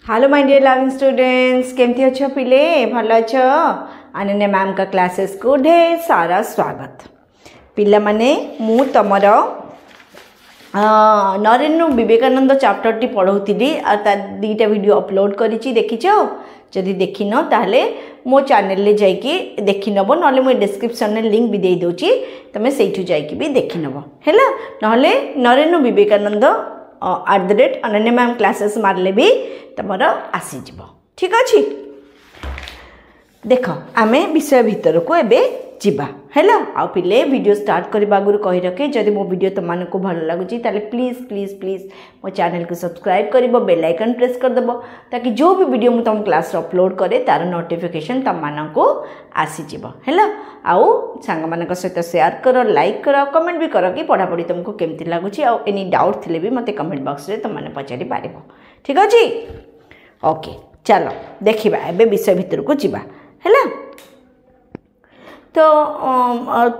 Hello my dear loving students, केमती अच्छो पिले भल अच्छ। अनन्या मैम का क्लासेस को ढेर सारा स्वागत। पिला माने मु तमर नरेंद्र विवेकानंद चैप्टर टी पढ़ौली आ दुईटा वीडियो अपलोड करिछि देखिछ। जदि देखिन ताहले मो चैनल ले जाइकी देखि नबो, नले मो डिस्क्रिप्शन में लिंक भी दे दोची, तमे सेठु जाइकी भी देखि नबो हैला। नहले नरेंद्र विवेकानंद @अनन्या मैम क्लासेस मारले भी तमर आसीज। ठीक अच्छे, देख आमे विषय भीतर को एबे जीवा हैला। आ पिले वीडियो स्टार्ट करबा आगु कहि रखे, जदि मो वीडियो तुमन को भल लागुची ताले प्लीज प्लीज प्लीज मो चैनल को सब्सक्राइब करिवो, बेल आइकन प्रेस कर देबो, ताकि जो भी वीडियो मु तुम क्लास रे अपलोड करे तार नोटिफिकेशन तुमन को आसी जीवो हैला। आउ सांग मानक सहित शेयर करो, लाइक करो, कमेंट भी करो कि पढ़ा पढ़ी तुमको केमती लागुची। आ एनी डाउट थिले भी मते कमेंट बॉक्स रे तुमन पचारि पारिबो। ठीक अछि, ओके चलो देखिबा एबे विषय भीतर को जीवा हैला। तो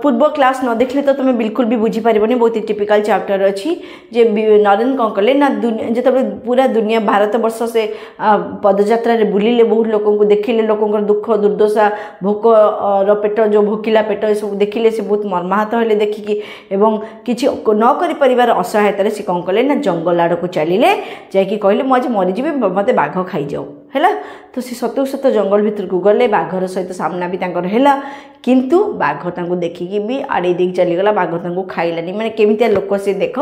पूर्व क्लास न देखले तो तुम्हें बिल्कुल भी बुझी पारिबनी। बहुत ही टिपिकल चैप्टर अच्छी जे नरेंद्र कौन कले ना जो पूरा दुनिया भारत वर्ष से पदयात्रा रे बुलिले, बहुत लोगों को देखिले, लोगों दुख दुर्दशा भोक पेट जो भोकिला पेट सब देखिले, से बहुत मर्माहत हेले देखिकी एवं किसी न करि परिवार असहायतार से कौन कले ना जंगल आड़ को चलिले, जाकि कहले मु आज मरीजी मते बाघ खाई जाओ हैला। तो सी सतु सत जंगल भीतर को गले, बाघर सहित सामना भी तांकर हैला, किंतु बाघ तांको देखिकी भी आड़े देख चलीगला, बाघ तांको खाइलानी। माने केमितिया लोक से देख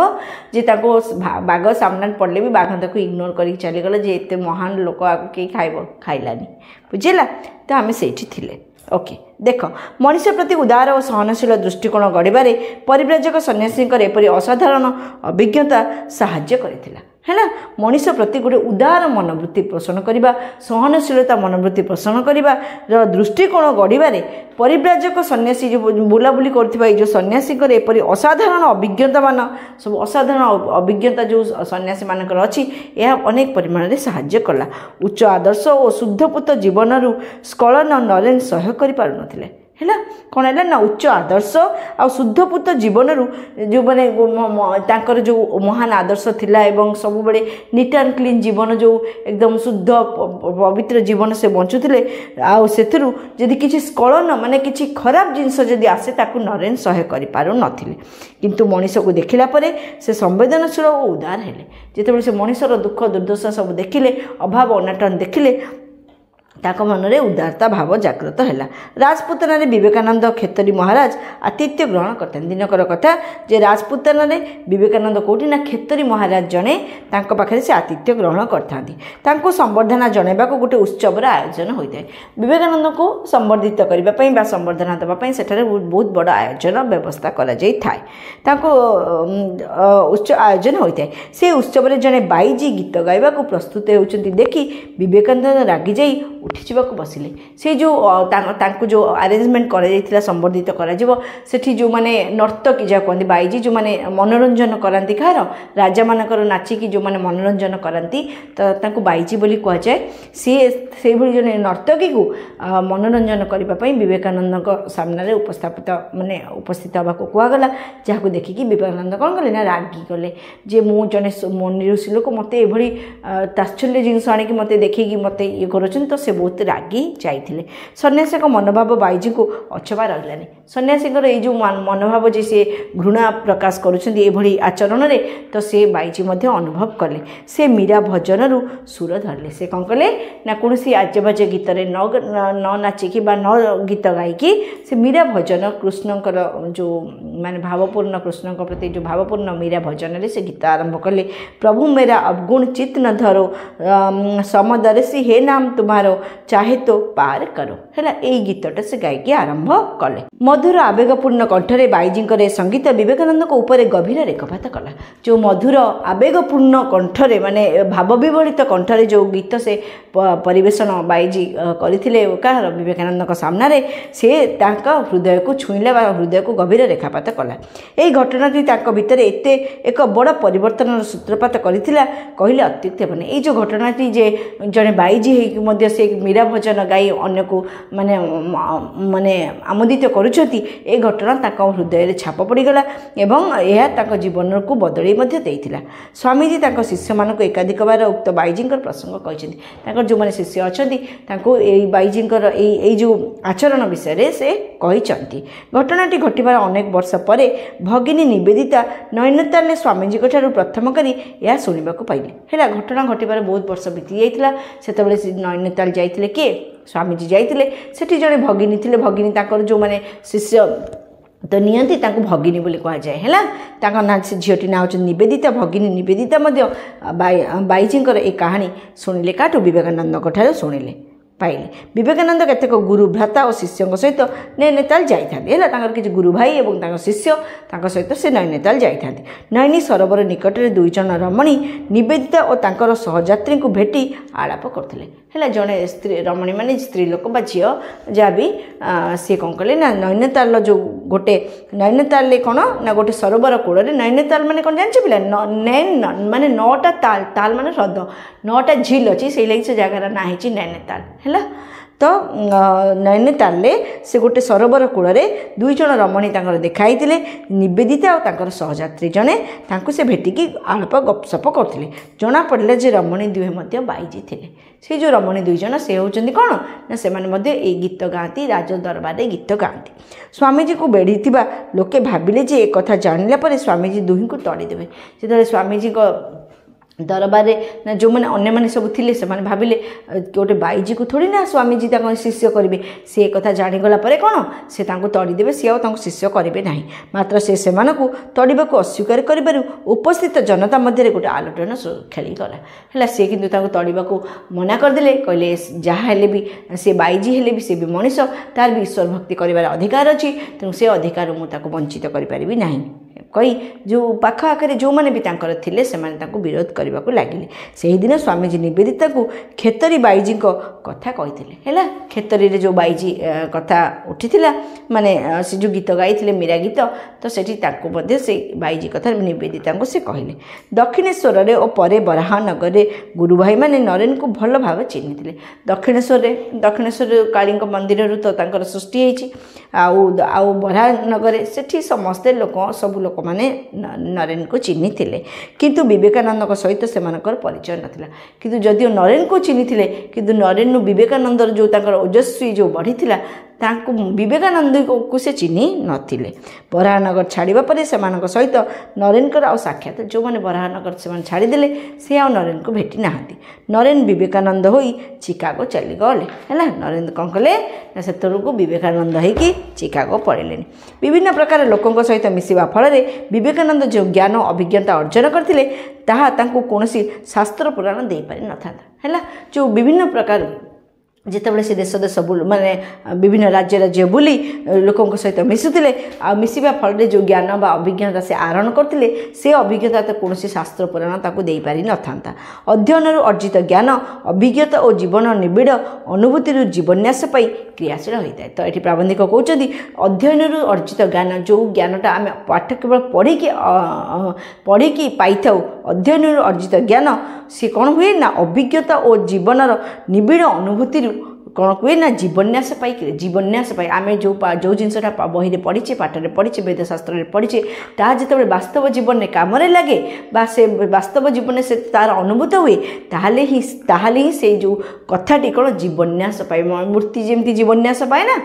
जे तांको बाघ सामना पड़ले भी बाघ तांको इग्नोर करी चलीगला, जे एते महान लोक आको के खाइबो खाइलानी, बुझिला। तो आमे सेठी थिले। ओके देख, मनुष्य प्रति उदार और सहनशील दृष्टिकोण गढ़िबारे परिव्राजक सन्यासी एपरी असाधारण अभिज्ञता साहाय्य करिथिला हैला। मनुष्य प्रति गोटे उदार मनोवृत्ति पोषण करवा, सहनशीलता मनोवृत्ति पोषण करवा दृष्टिकोण गढ़िबारे परिव्राजक सन्यासी जो बुलाबुली करथिबा जो सन्यासी एपरी असाधारण अभिज्ञता मान सब असाधारण अभिज्ञता जो सन्यासी मानकर अछि, यह अनेक परिमाण रे साहाय्य कला। उच्च आदर्श और शुद्धपूत जीवन स्खलन नरेंद्र सह्य करि पारु नथिले हैला। कौन है ना उच्च आदर्श आ शुद्धपूत जीवन जो मैंने तांकर जो महान आदर्श थिला एवं सब बड़े नीट एंड क्लीन जीवन जो एकदम शुद्ध पवित्र जीवन से बंचुले, आथिर जदि किसी स्खलन माने किसी खराब जिनस जदि आसे ताकू नरेंद्र सह्य करि पारु नथिले। किंतु मनीष को देखिला परे से संवेदनशील और उदार हेले। जेतेबेले से मनीषर दुख दुर्दशा सब देखिले, अभाव अनाटन देखिले, ताको मन में उदारता भाव जागृत है। राजपुतना रे विवेकानंद खेतरी महाराज आतिथ्य ग्रहण करते। दिनकर कथा जे राजपुतना रे विवेकानंद कोठी ना खेतरी महाराज जने तांको पाखरे से आतिथ्य ग्रहण करथांती। तांको संबर्धना जणेबा को गोटे उत्सवर आयोजन होता है। विवेकानंद को संबर्धित करबा पई बा संबर्धना देबा पई सेठारे बहुत बड़ आयोजन व्यवस्था करा जाई थाए। तांको उत्सव आयोजन होता है। से उत्सव रे जने बाईजी गीत गाइबा को प्रस्तुत होउचंती देखि विवेकानंद रागी जाई उठी बसिले। से जो तांको जो अरेंजमेंट करा संबर्धित करा सेठी जो माने नर्तकी जा कहते बाईजी जो माने मनोरंजन करांती, खार राजा मानकर नाचिकी जो माने मनोरंजन करांती, तो तांको बाईजी बोली कह जाए। से भली जने नर्तकी को मनोरंजन करबा पई विवेकानंद सामने उपस्थापित माने उपस्थित होगा को कहगला, जहाँ देखिकी विवेकानंद कौन कले ना रागी गले जे मु जने निरुषी लोक मते एभली ताच्छल्य जिनस आनिकी मते देखिकी मते ये करछन, तो से बहुत रागी जाइथिले। सन्यासी मनोभाव बाईजी को अछबा रहिलानी। सन्यासी ये जो मनोभाव जे से घृणा प्रकाश करुछन एभली आचरण रे, तो से बाईजी मध्य अनुभव कले। से मीरा भजन रु सुर धरले। से कौन कले ना कौन आजे बाजे गीत रे न नाचिकी बा न गीत गायकी से मीरा भजन कृष्णकर जो माने भावपूर्ण कृष्ण प्रति जो भावपूर्ण मीरा भजन रे से गीत आरंभ कले। प्रभु मेरा अवगुण चित्त न धरो, समदर्शी हे नाम तुम्हारो, चाहे तो पार करो हैला। ए गीतटा से गायकी आरंभ कले। मधुर आवेगपूर्ण कंठरे बाईजी संगीत विवेकानंद को ऊपर गभीर रेखापात कला। जो मधुर आवेगपूर्ण कंठरे माने भाव विवलित कंठरे जो गीत से परिवेशन बाईजी करथिले कार विवेकानंद को सामने, से तांका हृदय को छुईला, हृदय को गभीर रेखापात कला। ए घटनाटी तांका भितर एते एक बड़ परिवर्तन सूत्रपात करथिला कहले अत्युक्ति हेबनी। ए जो घटनाटी जे जने बाईजी हे से मीरा भजन गाई अन्य को माने माने आमोदित करुछंती ए घटना ताका हृदय रे छाप पड़ीगला एवं यह जीवन को बदल देइथिला। स्वामीजी ताका शिष्य मान को एकाधिक बार उक्त बाईजींकर प्रसंग कहते जो मैंने शिष्य अच्छा बाईजींकर जो आचरण विषय से कहते। घटनाटी घटवार अनेक वर्ष पर भगिनी निवेदिता नैनीताल स्वामीजी प्रथम करी यह शुणा पाइले है। घटना घटवार बहुत वर्ष बीती जाता से नैनीताल जाते किए स्वामीजी जाते सेठी जड़े भगिनी थे भगिनी जो मैंने शिष्य तो नियंती तांको भगिनी बोली कह जाए है ना से झीटी ना होती निवेदिता भगिनी निवेदिता बाईजींकर ए कहानी शुणिले काटू विवेकानंद ठार शुणिले पाइले। विवेकानंद केतेक गुरु भ्राता और शिष्यों सहित नैनीताल जाता किसी गुरु भाई और शिष्य सहित से नैनीताल जाता। नैनी सरोवर निकट में दुई जन रमणी निवेदिता और तांकर सहयात्री को भेटी आलाप करते है। जड़े स्त्री रमणी माने स्त्री लोक बा झील जहाँ भी सी कौन कले ना नैनीताल जो गोटे नैनीताल कौन ना गोटे सरोवर कूल नैनीताल माने कौन जान पिला नैन माने 9टा ताल ताल माने ह्रद 9टा झील अच्छी से लगी से जगार ना ही नैनीताल है। तो नैनीताल से गोटे सरोवर कूल दुई जन रमणी देखाई निवेदिता और सहयात्री जड़े से भेटिकी आलप गपसप करते जना पड़ा जे रमणी दुहे बाईजी थे। से जो रमणी दुई जन से होती कौन ना से गीत गाती राज दरबार गीत गाती। स्वामीजी को बेढ़ी लोके भाविले जे एक कथा जानिला परे स्वामीजी दुही को तड़ीदेवे। जो स्वामीजी दरबार ना जो मैंने अन्य मैंने सब थे से भाविले गोटे बाईजी को थोड़ी ना स्वामीजी शिष्य करेंगे सी कथा जाणीगला कौन से तड़ीदेवे सी आ शिष्य करेंगे ना मात्र से तड़वा को अस्वीकार कर उपस्थित जनता मध्य गोटे आलोटन खेलीगला है। सी कि तड़वा को मना करदे कहले जहाँ भी सी बाईजी हेले भी सी भी मनीष तार भी ईश्वर भक्ति कर अधिकार अच्छी तेणु से अधिकार मुझे वंचित करें ना कही जो पाख आखिर जो मैंने भी थे से विरोध करने को लगिले। से ही दिन स्वामीजी निवेदिता को खेतरी बाईजी कथा कही है। खेतरी रे जो बाईजी कथा उठी माने से जो गीत गाई मीरा गीत तो से से बाईजी कथा निवेदिता को से कहले। दक्षिणेश्वर और पर बराहनगर गुरु भाई मैंने नरेन को भल भाव चिन्ही थे। दक्षिणेश्वर काली मंदिर तो सृष्टि होती आउ बराहनगर से समस्ते लोक सब लोक माने नरेन को चिन्ही थे किंतु विवेकानंद सहित से परिचय नाला किंतु जदिव नरेन को चिन्ही थे किंतु नरेन विवेकानंदर जो ओजस्वी जो बढ़ी विवेकानंद को से चिन्ही नथिले। बराहनगर छाड़ा पर से सहित नरेनकर आ साक्षात जो मैंने बराहनगर से छाड़ीदे से आ नरेन को भेटी ना। नरेन विवेकानंद हो चिकागो चलीगले है। नरेन कौन कले से को विवेकानंद होगी चिकागो पड़े विभिन्न प्रकार लोकों सहित मिसवा फल विवेकानंद जो ज्ञान अभिज्ञता अर्जन करते कौन शास्त्र पुराण दे पारि न था है। जो विभिन्न प्रकार जितेबाला से देश देश माने विभिन्न राज्य बुली लोकों सहित मिसुले आ मिसवा फल जो ज्ञान बा अभिज्ञता से आहरण करते से अभिज्ञता तो कौन शास्त्र पुराण ताकू दे पारि न था। अध्ययन अर्जित ज्ञान अभिज्ञता और जीवन निबिड़ अनुभूति जीवन्यास पाई क्रियाशील होता है। तो ये प्राबंधिक कहते अध्ययन अर्जित ज्ञान जो ज्ञानटा आम पाठ केवल पढ़ी पाई था अध्ययन अर्जित ज्ञान सी कौन हुए ना अभिज्ञता और जीवनर निबिड़ अनुभूति कौन हुए ना जीवन्यास पाई जीवन्यास पाई आम जो जिनसा बही पढ़ीचे पाठे पढ़ीचे वेदशास्त्र पढ़ीचे ता जिते वास्तव जीवन में कम लगे बा से वास्तव जीवन में से तार अनुभूत हुए ताहले ही से जो कथाटी कौन जीवन्यास पाए मूर्ति जमी जीवन्यास पाए ना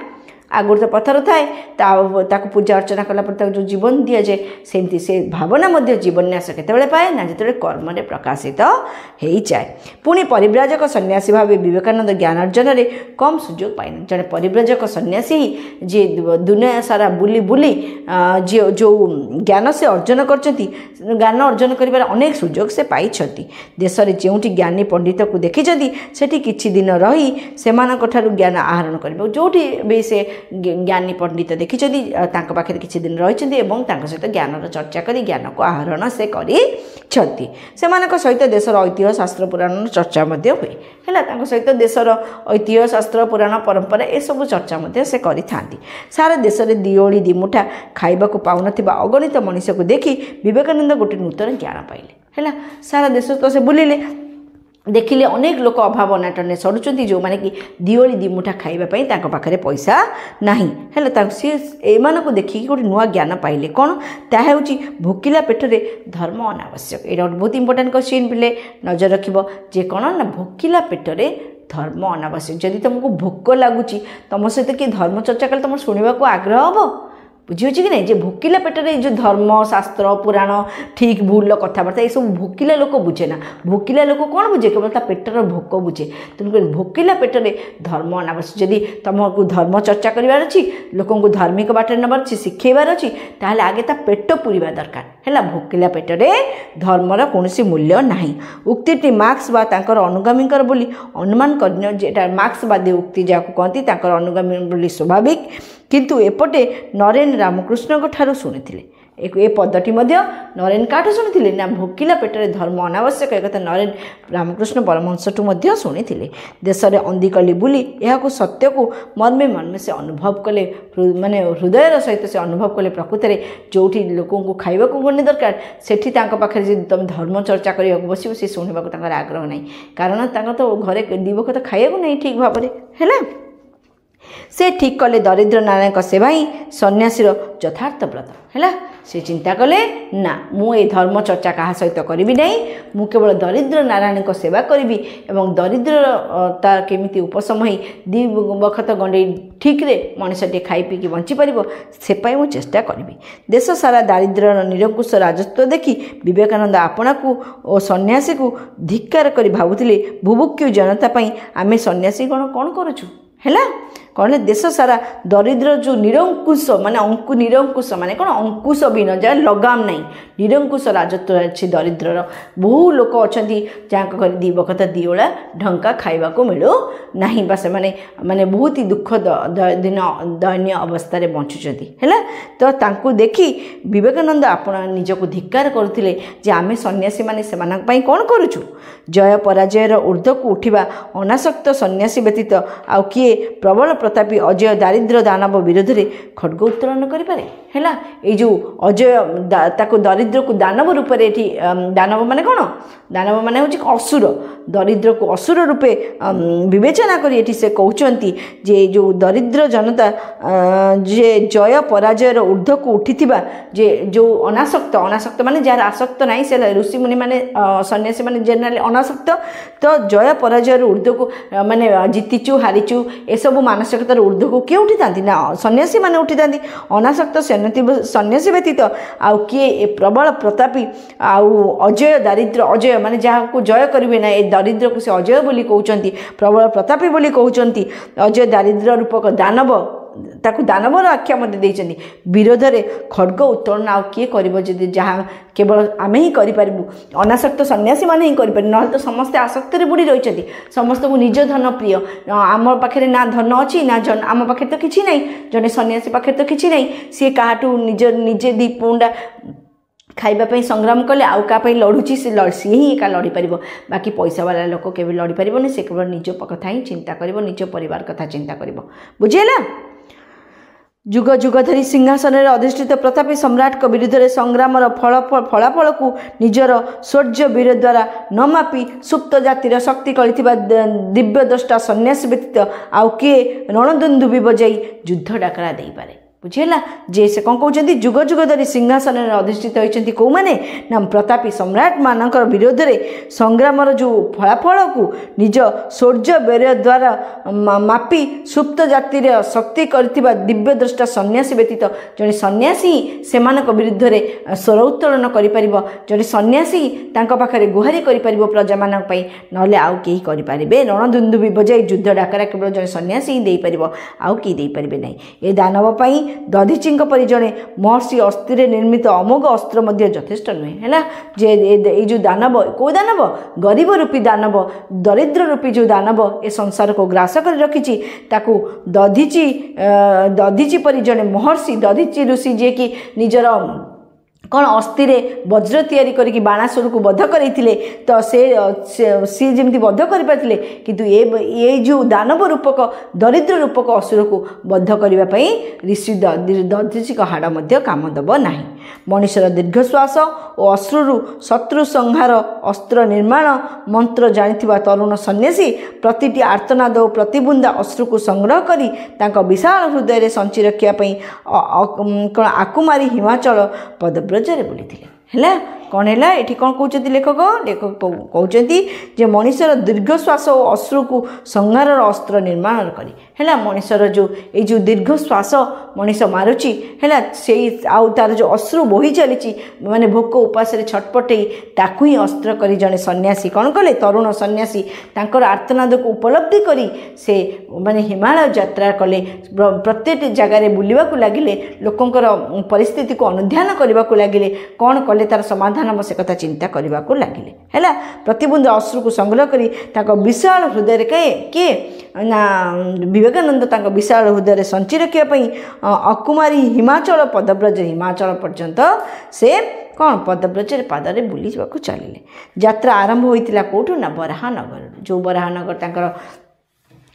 आगुर तो पत्थर थाए ताकू पूजा अर्चना कलापर जो जीवन दि जाए सेमती से भावना जीवन्यास केतबेले पाए ना जिते कर्म प्रकाशित हो जाए। पुणी परिव्राजक सन्यासी भाव विवेकानंद ज्ञान अर्जन में कम सुजोग पाए जड़े परिव्राजक सन्यासी ही जी दुनिया सारा बुली बुली जो ज्ञान से अर्जन कर ज्ञान अर्जन कर अनेक सुजोग से पाई देश में जो ज्ञानी पंडित को देखी से किछि दिन रही से ज्ञान आहरण कर जो भी से ज्ञानी पंडित देखी पाखे किसी दिन रही सहित ज्ञान चर्चा कर ज्ञान को आहरण से सहित देशर ऐतिह्य शास्त्र पुराण चर्चा हुए है। सहित देशर ऐतिह्य शास्त्र पुराण परंपरा ए सब चर्चा से करि थांती। सारा देश में दिओली दिमुठा खाइबा को पाउन अगणित मनीष को देखी विवेकानंद गोटे नूतन ज्ञान पाइले है। सारा देश तो से बुलिले देखिले अनेक लोक अभाव अनाटन सड़ुंट जो मैंने कि दिओली दिमुठा खाइबापी पाखे पैसा नहीं हेल्ला सी एम देखिए गोटे नुआ ज्ञान पाइले कौन ताहा हूँ भोकिला पेटरे धर्म अनावश्यक। ये बहुत इंपोर्टाट क्वेश्चन पिले नजर रखिब जे कौन ना भोकिला पेटरे धर्म अनावश्यक। जदि तुमको भोक लगुच तुम सहित किए धर्म चर्चा कले तुम शुणा आग्रह हम बुझे कि नहीं जे भोकिला पेटरे जो धर्म शास्त्र पुराण ठीक भूल कथबार्ता ये सब भोकिला लोक बुझे ना। भोकिला लोक कौन बुझे केवल ता पेटर भोक बुझे। तेणुक भोकिला पेटरे धर्म अनावश्यक। जदि तुमको धर्म चर्चा करार अच्छी लोक धार्मिक बाटे नबार अच्छी शिखेबार अच्छी ताहले आगे ता पेट पूरीबा दरकार है। भोकिला पेटरे धर्मर कौन मूल्य नहीं। उक्ति मार्क्स अनुगामी बोली अनुमान कर मार्क्सवादी उक्ति जहाँ कहती अनुगामी बोली स्वाभाविक किंतु एपटे नरेन रामकृष्ण ठारू शुणी ए पदटी नरेन काठू शुणी ना भोकिला पेटरे धर्म अनावश्यक एक नरेन रामकृष्ण परमहंसठू शुणी देश में अंधिकली बुली यह सत्य को मर्मे मर्मे से अनुभव कले माने हृदयर सहित से अनुभव कले प्रकृत में जो लोक खाइबा गणे दरकार सेठी पाखे जब तुम धर्म चर्चा करने बस सी शुणा आग्रह नहीं कारण तो घरे दिवक तो खाइबा नहीं ठीक भाव है। से ठीक कले दरिद्र नारायण सेवा ही सन्यासीर यथार्थ व्रत है। से चिंता कले ना मु ए धर्म चर्चा क्या सहित करी ना मु केवल दरिद्र नारायण सेवा करी एवं दरिद्रता केमी उपशम हो दी बखत गंडे ठीक रे मनीषटे खाई पीकी बंची पार से मु चेष्टा करी। देश सारा दारिद्र्यर निरंकुश राजत्व देखी विवेकानंद आपना को और सन्यासी को धिक्कार कर भावुले बुभुक्षु जनता आमे सन्यासी गण कौन करुचु है कौन देश सारा दरिद्र जो निरंकुश माने अंकु निरंकुश माने कौन अंकुश भी न जहाँ लगाम नहीं निरंकुश राजत्व अच्छे दरिद्रर बहु लोक अच्छा जहाँ घर दी बखत दिओला ढंका खाइबा को मिलू नहीं बा से माने बहुत ही दुख दिन दयनीय अवस्था बंचुंट है। तो तांको देखी विवेकानंद आपण निजक धिक्कार करथिले जे आमे सन्यासी माने सेमानक पई कौन करूछु। जय पराजयर ऊर्ध्व को उठिबा अनासक्त सन्यासी व्यतीत आउ किए प्रबल प्रतापी अजय दारिद्र दानव विरोध में खड्ग उत्तोलन करें है। ये जो अजय ताको दरिद्र को दानव रूप में दानव माने कौन दानव माने हूँ असुर दरिद्र को असुर रूपे विवेचना करी से कहते जे जो दरिद्र जनता जे जय पराजयर ऊर्ध्व को उठी जे जो अनासक्त अनासक्त माने जार आसक्त नहीं से ऋषि मुनि माने सन्यासी माने जनरली अनासक्त तो जय पराजयर ऊर्ध्व को माने जीतीचु हारीचु ए सब मानसिकतार ऊर्ध्व को किए उठी था ना सन्यासी माने उठी था। अनासक्त सन्यासी व्यतीत आउ किए प्रबल प्रतापी आउ अजय दारिद्र अजय माने जहाँ को जय करेंगे ना ये दरिद्र को से अजय बोली कहते प्रबल प्रतापी बोली कहते अजय दारिद्र रूपक दानव ताकू दानवर आख्या मत विरोध में खड्ग उत्तोलन आउ किए कर जहाँ केवल आमे ही करूँ अनासक्त सन्यासी मैंने ही करें ना तो समस्ते आसक्त बुड़ी रही समस्त को निज धन प्रिय आम पाखे ना धन अच्छी ना आम पाखे तो किसी ना जड़े सन्यासी पाखे तो किसी ना सी क्या निज निजे दी पुंडा खाइबापी संग्राम कले आउ क्या लड़ुची सी ही एका लड़ी पार बाकी पैसा वाला लोक के लड़ी पारे से केवल निज कथा ही चिंता कर निज परिवार कथा चिंता कर बुझेगा। जुग जुग धरी सिंहासन में अधिष्ठित प्रतापी सम्राट को विरुद्ध में संग्राम फलाफल को निजर शौर्य वीर द्वारा न मापी सुप्त जातिर शक्ति कर दिव्य द्रष्टा सन्यासी व्यतीत आउ किए रणदुंदुबी बजाई युद्ध डाकरा दे पारे बुझेगा। जे से कौन कहते जुग जुग धरी सिंहासन में अधिष्ठित होती कौ माने ना प्रतापी सम्राट मान विरोध में संग्राम जो फलाफल को निज शौर्य वीर द्वारा मापी सुप्त जातिर शक्ति कर दिव्य द्रष्टा सन्यासी व्यतीत जड़े सन्यासी से विरुद्ध में स्वर उत्तोलन कर जड़े सन्यासी पाखे गुहारी कर प्रजा मान ना आउ कहीं करें रणदुंदुबी बजाई युद्ध डाकरा केवल जड़े सन्यासी ही दे पार आउ कहीं दे पारे ना। ये दानव दधीची परी जड़े महर्षि अस्थिर निर्मित अमोघ अस्त्र यथेष्ट नुहे है। जे ये जो दानव कौ दानव गरीब रूपी दानव दरिद्र रूपी जो दानव ए संसार को ग्रास कर रखी ताकू दधीची परी जड़े महर्षि दधीची ऋषि जे कि निजर कौन अस्थिरे वज्र तैयारी करके बाणासुर को बध करते तो सी जमी बध कर किंतु ये जो दानव रूपक दरिद्र रूपक असुर को बध करने ऋषि दधीची हाड़ काम दब ना। मनुष्यर दीर्घश्वास और अश्रु शत्रु संहार अस्त्र निर्माण मंत्र जानिथिबा तरुण सन्यासी प्रतिटी आर्तनाद और प्रतिबुंदा अश्रु को संग्रह करी तांका विशाल हृदय रे संचि रखिया पई आकुमारी हिमाचल पदब्रजरे बुलिथिले हैला कौन है ये कौन कहते लेखक कहते जे मनुष्यर दीर्घश्वास और अश्रु को संहार अस्त्र निर्माण करी है मनुष्यर जो दीर्घश्वास मनीष मारुची है से आउ तार जो अश्रु बोही चली माने भोक उपास छटपटे ताकू ही अस्त्र करी जड़े सन्यासी कौन कले तरुण सन्यासी तांकर आर्तनाद को उपलब्धि करी से माने हिमालय यात्रा कले प्रत्येक जगार बुलवाक लगिले लोकंकर परिस्थिति को अनुध्यान करने को लगिले कौन कले तार समाधान से कथा चिंता करने को लगिले है प्रतिबुंद अश्रु को संग्रह करी तांको विशाल हृदय किए ना विवेकानंद तांको विशाल हृदय संचि रखापी अकुमारी हिमाचल पदब्रज हिमाचल पर्यंत से कौन पदब्रज पादरे बुली जावाक चलिले यात्रा आरंभ होइतिला कोठु ना बराहनगर जो बराहनगर तांकर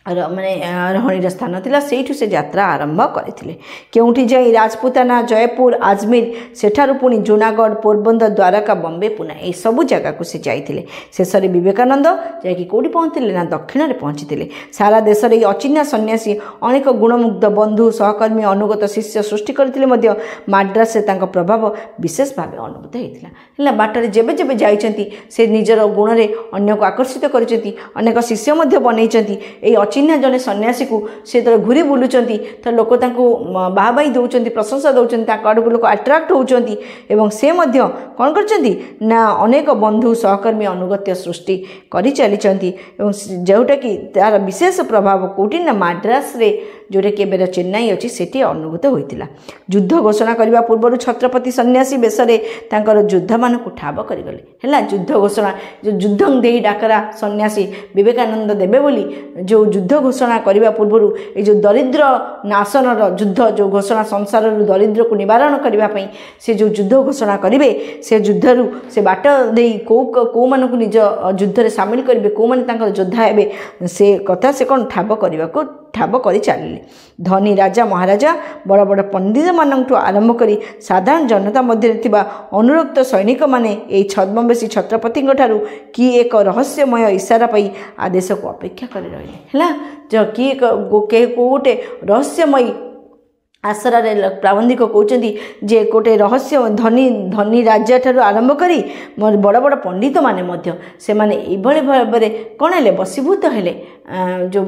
माने रहणीर स्थान थिला सेठु से यात्रा आरंभ करथिले केउठी जाई राजपुताना जयपुर आजमेर सेठारु पुनी जूनागढ़ पोरबंदर द्वारका बॉम्बे पुना ए सबु जगह को से जाइथिले शेषरे विवेकानंद जाकी कोडी पहुंचथिले ना दक्षिण रे पहुंचथिले सारा देश रे अचिन्ना सन्यासी अनेक गुणमुग्ध बंधु सहकर्मी अनुगत शिष्य सृष्टि करथिले मध्य मद्रास से तांको प्रभाव विशेष भाव अनुभूत हेतिला हला बाटरे जेबे जेबे जाइचंती से निजर गुण रे अन्य को आकर्षित करिचंती अनेक शिष्य मध्य बनैचंती ए चिन्ह जने सन्यासी को से तो घूरी बुलुचंती तो लोक तांको बाहबाई दउचंती प्रशंसा दउचंती तांको आडको लोक अट्रैक्ट होउचंती एवं से मध्य कोन करचंती ना अनेक बंधु सहकर्मी अनुगत्य सृष्टि करि चलिचंती एवं जोटा कि तार विशेष प्रभाव कोठी ना मद्रास रे जोटा कि एबेर चेन्नई अछि सेठी अनुभूत होइतिला युद्ध घोषणा करबा पूर्व छत्रपति सन्यासी बेसरे तांकर युद्ध मान को ठाब करिगले हैला युद्ध घोषणा जो युद्धं देई डाकरा सन्यासी विवेकानंद देबे बोली जो युद्ध घोषणा करने पूर्व ये जो दरिद्र नाशन युद्ध जो घोषणा संसार दरिद्र को निवारण करने से जो युद्ध घोषणा करेंगे से युद्धरु से बाट दे कौ मान को निज युद्ध सामिल करेंगे कौ मैंने योद्धा हे से कथा से कौन ठाब करने को ठाब कर चलिए धनी राजा महाराजा बड़ बड़ पंडित मानू आरंभ कर साधारण जनता मध्य अनुरक्त सैनिक माने यही छद्मवेशी छत्रपति कि एक रहस्यमय इशारा पाई आदेश को अपेक्षा कर रही है जो कि गोटे रहस्यमय आसरा प्राबंधिक कहते जे गोटे रहस्य धनी धनी राजा ठारू आरंभ करी बड़ बड़ पंडित माने मध्य से माने एभली भाव कौन है बसीभूत हेले जो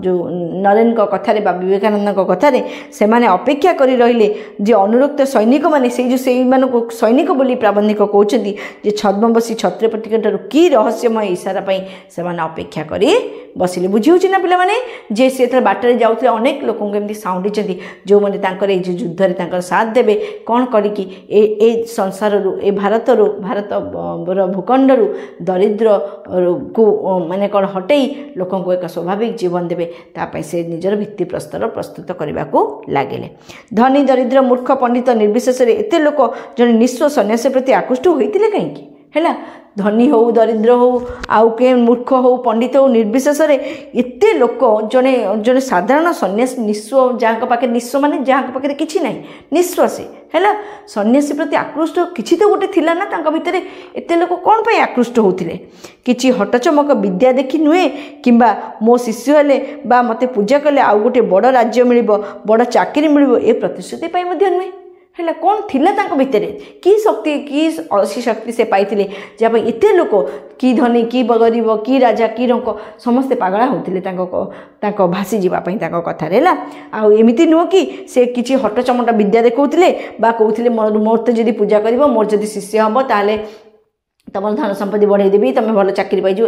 जो नरेन को कथारे बा विवेकानंद को कथारे से माने अपेक्षा करी रहिले जे अनुरक्त सैनिक माने से जो से मान को सैनिक बोली प्राबंधिक कहते जे छद्मवेशी छत्रपति ठारू की रहस्यमय इशारा पाई से माने अपेक्षा करी बसिले बुझी होची ना पिला माने जे से बाटरे जाउथले अनेक लोक एमती साउंडी जो मैंने युद्ध रे साथ देवे कौन करी ए संसार ए भारत भूखंड दरिद्र को माने कौन हटई लोक को एक स्वाभाविक जीवन देवे तापाई से निजर भित्ति प्रस्तर प्रस्तुत करने को लगे धनी दरिद्र मूर्ख पंडित निर्विशेष एत लोक जन निस्व सन्यासी प्रति आकृष्ट होते कहीं है धनी हो दरिद्र हो आउ के मूर्ख हो पंडित हो निर्विशेष एत लोक जड़े जड़े साधारण सन्यासी निस्व जहाँ पाखे निस्व माने जहाँ पाखे किसी ना निस्व से है सन्यासी प्रति आकृष्ट किसी तो गोटे थिला ना तांका भितर एत लोक कौन पे आकृष्ट होते किसी हटचमक विद्या देखी नुहे किंबा मो शिष्य हेले बा मते पूजा कले आउ गोटे बड़ राज्य मिल बड़ चाकरी मिल ए प्रतिश्रुति नुहे है कौन थिला तांको भितर कि शक्ति कि असी शक्ति से पाइथिले जहाँ एत लोक कि धनी कि गरीब कि राजा कि रंक समस्ते पागला होते तांको भासी जीवाई कथार है आमती नुह कि से किसी हटचमटा विद्या देखते कहते मोर तो जदि पूजा कर मोर जदि शिष्य हम ताले तुम धन संपत्ति बढ़ाईदेवी तुम भल चाकरी पाइज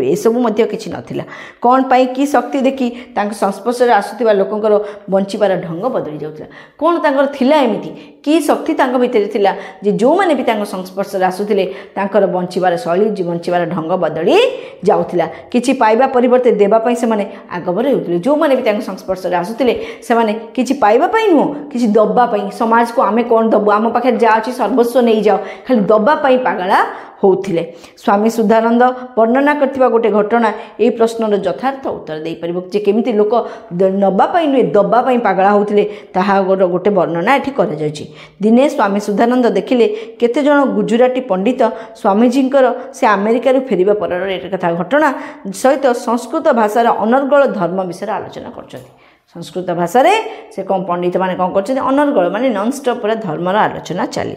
एसबू किसी नाला कौन पाई कि शक्ति देखी संस्पर्श में आसुवा लोकंर बंचार ढंग बदली जाऊला कौन थिला एमती कि शक्ति भितर थिला जे जो मैंने भी संस्पर्श में आसुले बंचार शैली बंचार ढंग बदली जाऊला कि पाइबा परिवर्ते देवाई से आगभर होते जो मैंने भी संस्पर्श में आसुले से कि पाइबापी नुह कि दबापी समाज को आम कौन दबु आम पाखे जहाँ अच्छी सर्वस्व नहीं जाओ खाली दबापी पागला होउथिले स्वामी सुधानंद वर्णना करथिबा गोटे घटना ए प्रश्नर यथार्थ उत्तर दे परिबो जे केमिति लोक नबा पई नुए दबा पई पागला होउथिले ताहा गोटे वर्णना एठी करा जायछि। दिने स्वामी सुधानंद देखिले केते जण गुजराती पंडित स्वामीजींकर से अमेरिका रु फेरिबा परर ए कथा घटना सहित संस्कृत भाषार अनर्गल धर्म विषय आलोचना करछथि। संस्कृत भाषा रे से कौन पंडित माने कौन करछथि अनर्गल माने नॉन स्टॉप पूरा धर्मर आलोचना चली।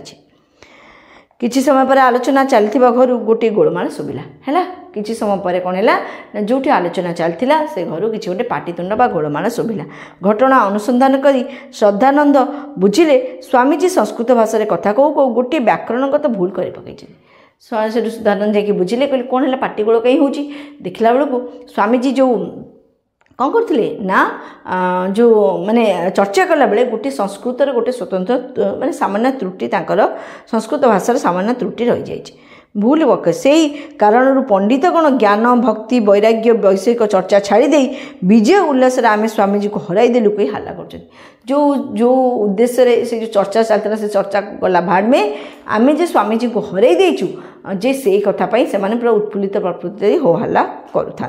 किछि समय पर आलोचना चलथिबा घर गोटे गोलमाल सुबिला हैला। किछि समय पर कोन हैला ना जोठी आलोचना चलथिला से घर किछि गोटे पाटीतुंड बा गोलमाल सुबिला। घटना अनुसंधान करी श्रद्धानंद बुझिले स्वामीजी संस्कृत भाषा रे कथा कहू कहू गोटे व्याकरणगत भूल करि पकैछि। से श्रद्धानंद जाकि बुझिले कहले कोन हैला पाटीगोल कहीं होउछि। देखला बेलको स्वामीजी जो कौन करथिले ना जो माने चर्चा कला बेले गोटे संस्कृत गोटे स्वतंत्र माने सामान्य त्रुटि तांकर संस्कृत भाषा सामान्य त्रुटि रही जाइए भूल बके से कारण पंडित गण ज्ञान भक्ति वैराग्य वैषयिक चर्चा छाड़ी विजय उल्लास आम स्वामीजी को हरईदेलु कही हल्ला कर जो जो उद्देश्य से जो चर्चा चलता से चर्चा गला भाड़ में आम जे स्वामीजी को हरई देचु जे से कथापी से पूरा उत्फुल्लित प्रकृति हो हल्ला करुता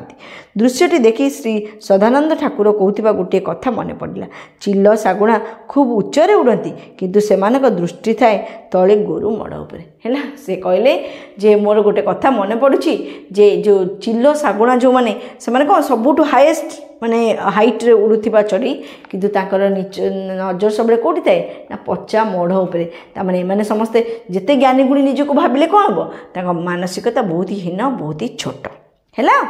दृश्यटी देखी श्री सदानंद ठाकुर कहूथिबा गोटे कथा मन पड़ा चिल्ल शागुणा खूब उच्चरे उड़ती किंतु सेमानक दृष्टि थाए तले गोरु मड़ उपरे हैला। से कहले जे मोर गोटे कथा मन पड़ुछि जे जो चिल्ल शागुणा जो माने से माने कौन सबुठु हाईएस्ट माने हाइट रे उड़ुथिबा चढ़ी किंतु ताकर नजर सब कोठी थाए ना पचा मोढ़ उपरे ता माने माने समस्ते जेते ज्ञानी गुणी निजको भाबिले कोन हबो ताका मानसिकता बहुत ही हीन बहुत ही छोट हैला।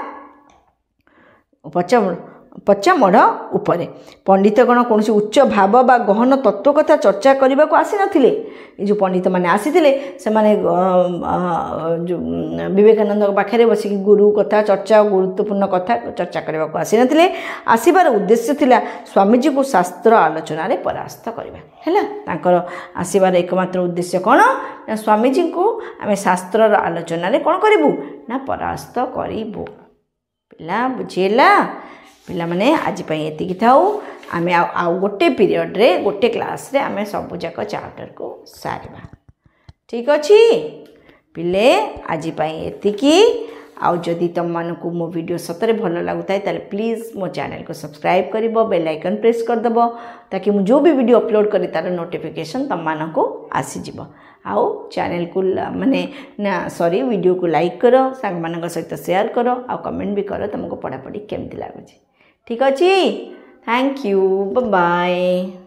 पचा मढ़ उपरे पंडितगण कौन उच्च भाव बा गहन तत्व कथा चर्चा करने को आसी नथिले। ये जो पंडित माने आसीथिले से माने जो विवेकानंद पाखे बस गुरु कथा चर्चा गुरुत्वपूर्ण कथा चर्चा करने को आसी नथिले। आसीबार उद्देश्य थिला स्वामीजी को शास्त्र आलोचना रे परास्त करबा हैला। तांकर आसीबार एकमात्र उद्देश्य कौन ना स्वामीजी को आम शास्त्र आलोचना रे कौन करिबु ना परास्त करिबु। पिला बुझेला पिला माने आज पई एतिकी थाउ आमे आउ गोटे पीरियड रे गोटे क्लास रे आमे सब जाक चैप्टर को सारबा ठीक अछि पिले आज पई एतिकी। आउ जदि तुम मानकु मो वीडियो सतरे भल लागुताय ताले प्लीज मो चैनल को सब्सक्राइब करिवो बेल आइकन प्रेस कर दबो ताकि मु जो भी वीडियो अपलोड करी तार नोटिफिकेशन तुम मानकु आसी जिवो। आउ चैनल को माने ना सॉरी वीडियो को लाइक करो सांग मानक सहित शेयर करो आ कमेंट भी करो तुमको पढ़ापढ़ी केमती लागुची ठीक अछि। Thank you bye bye.